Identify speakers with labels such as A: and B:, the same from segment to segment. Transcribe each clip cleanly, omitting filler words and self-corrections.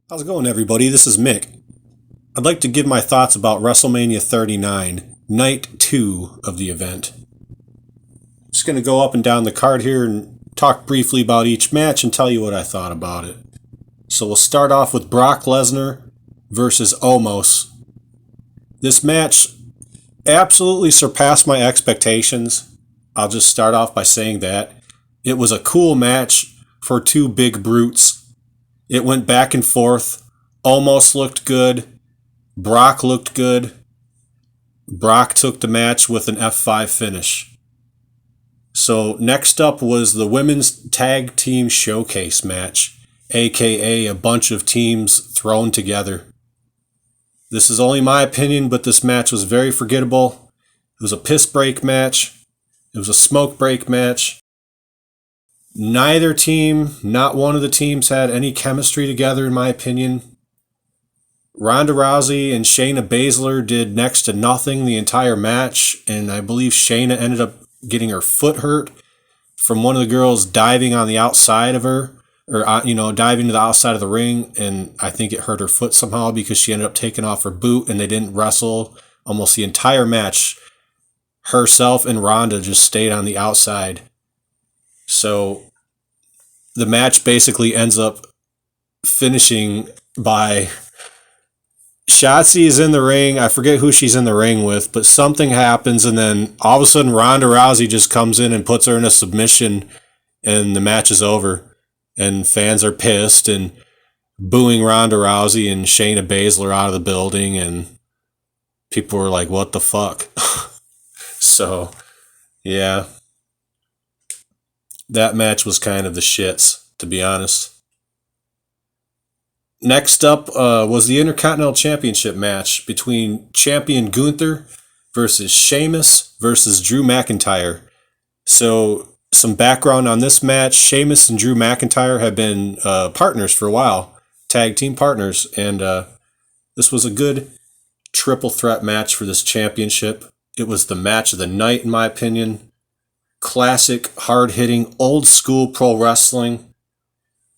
A: How's it going, everybody? This is Mick. I'd like to give my thoughts about WrestleMania 39, Night 2 of the event. Just going to go up and down the card here and talk briefly about each match and tell you what I thought about it. So we'll start off with Brock Lesnar versus Omos. This match absolutely surpassed my expectations. I'll just start off by saying that. It was a cool match for two big brutes. It went back and forth. Omos looked good. Brock looked good. Brock took the match with an F5 finish. So next up was the Women's Tag Team Showcase match, aka a bunch of teams thrown together. This is only my opinion, but this match was very forgettable. It was a piss break match. It was a smoke break match. Neither team, not one of the teams, had any chemistry together, in my opinion. Ronda Rousey and Shayna Baszler did next to nothing the entire match, and I believe Shayna ended up getting her foot hurt from one of the girls diving on the outside of her, or diving to the outside of the ring, and I think it hurt her foot somehow because she ended up taking off her boot, and they didn't wrestle almost the entire match. Herself and Ronda just stayed on the outside. So the match basically ends up finishing by Shotzi is in the ring. I forget who she's in the ring with, but something happens, and then all of a sudden Ronda Rousey just comes in and puts her in a submission, and the match is over. And fans are pissed and booing Ronda Rousey and Shayna Baszler out of the building, and people were like, what the fuck? So, yeah. That match was kind of the shits, to be honest. Next up was the Intercontinental Championship match between champion Gunther versus Sheamus versus Drew McIntyre. So, some background on this match. Sheamus and Drew McIntyre have been partners for a while, tag team partners, and this was a good triple threat match for this championship. It was the match of the night, in my opinion. Classic, hard-hitting, old-school pro wrestling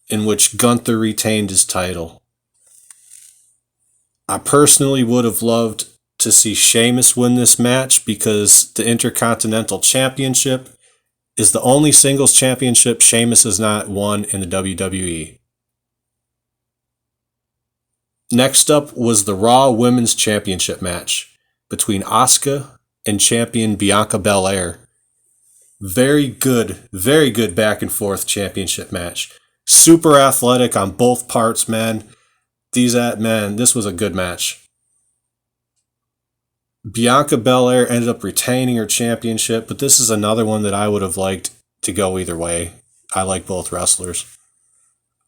A: in which Gunther retained his title. I personally would have loved to see Sheamus win this match because the Intercontinental Championship is the only singles championship Sheamus has not won in the WWE. Next up was the Raw Women's Championship match between Asuka and champion Bianca Belair. Very good back and forth championship match. Super athletic on both parts, man. This was a good match. Bianca Belair ended up retaining her championship, but this is another one that I would have liked to go either way. I like both wrestlers.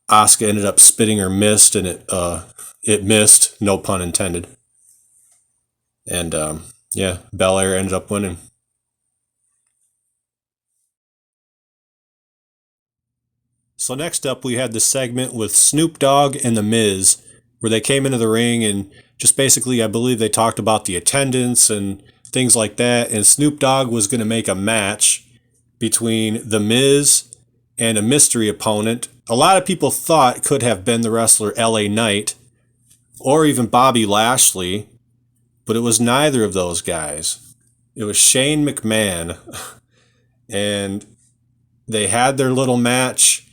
A: Asuka ended up spitting her mist, and it missed, no pun intended. And Belair ended up winning. So next up, we had the segment with Snoop Dogg and The Miz, where they came into the ring and just basically, I believe they talked about the attendance and things like that. And Snoop Dogg was going to make a match between The Miz and a mystery opponent. A lot of people thought could have been the wrestler LA Knight or even Bobby Lashley, but it was neither of those guys. It was Shane McMahon. And they had their little match.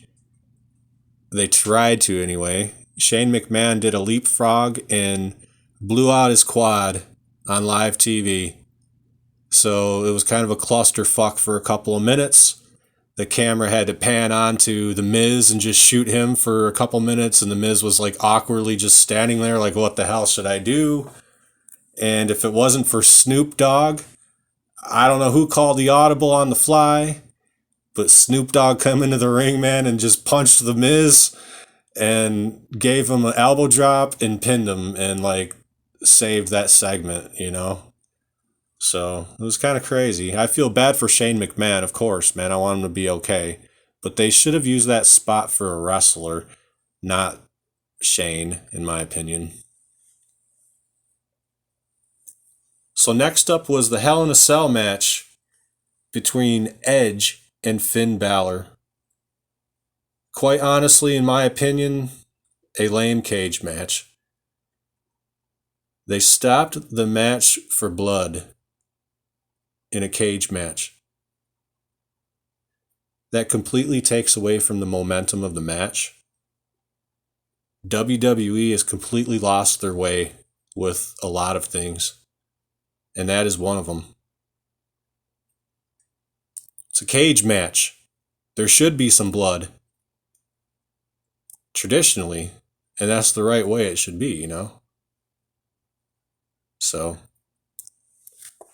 A: They tried to anyway. Shane McMahon did a leapfrog and blew out his quad on live TV. So it was kind of a clusterfuck for a couple of minutes. The camera had to pan on to The Miz and just shoot him for a couple minutes, and The Miz was like awkwardly just standing there like, what the hell should I do? And if it wasn't for Snoop Dogg, I don't know who called the audible on the fly, but Snoop Dogg come into the ring, man, and just punched The Miz and gave him an elbow drop and pinned him and saved that segment, So it was kind of crazy. I feel bad for Shane McMahon, of course, man. I want him to be okay. But they should have used that spot for a wrestler, not Shane, in my opinion. So next up was the Hell in a Cell match between Edge and Finn Balor. Quite honestly, in my opinion, a lame cage match. They stopped the match for blood in a cage match. That completely takes away from the momentum of the match. WWE has completely lost their way with a lot of things, and that is one of them. It's a cage match. There should be some blood. Traditionally, and that's the right way it should be, you know? So,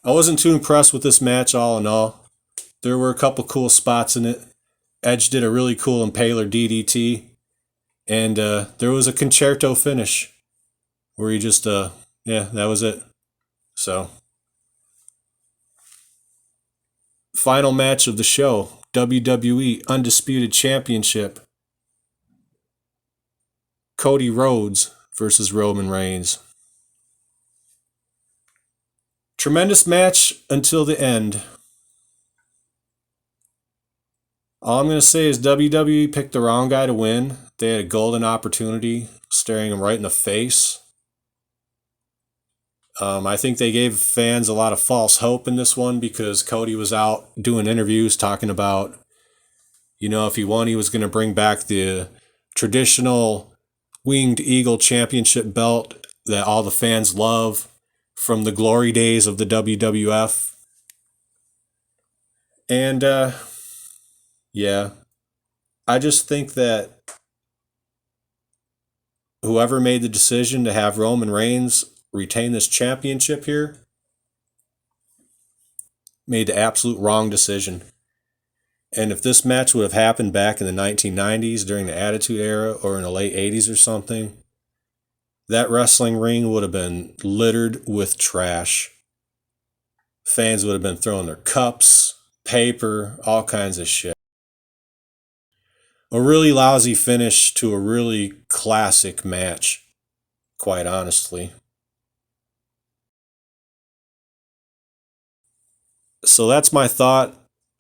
A: I wasn't too impressed with this match all in all. There were a couple cool spots in it. Edge did a really cool impaler DDT. And there was a concerto finish where he just, that was it. So, final match of the show, WWE Undisputed Championship. Cody Rhodes versus Roman Reigns. Tremendous match until the end. All I'm going to say is WWE picked the wrong guy to win. They had a golden opportunity staring him right in the face. I think they gave fans a lot of false hope in this one because Cody was out doing interviews talking about, you know, if he won, he was going to bring back the traditional Winged Eagle Championship belt that all the fans love from the glory days of the WWF. And, I just think that whoever made the decision to have Roman Reigns retain this championship here made the absolute wrong decision. And if this match would have happened back in the 1990s during the Attitude Era or in the late 80s or something, that wrestling ring would have been littered with trash. Fans would have been throwing their cups, paper, all kinds of shit. A really lousy finish to a really classic match, quite honestly. So that's my thought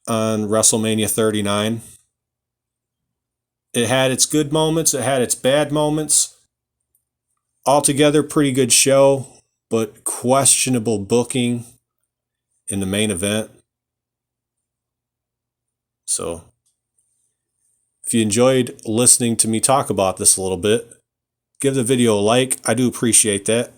A: on WrestleMania 39. It had its good moments, it had its bad moments. Altogether, pretty good show, but questionable booking in the main event. So, if you enjoyed listening to me talk about this a little bit, give the video a like. I do appreciate that.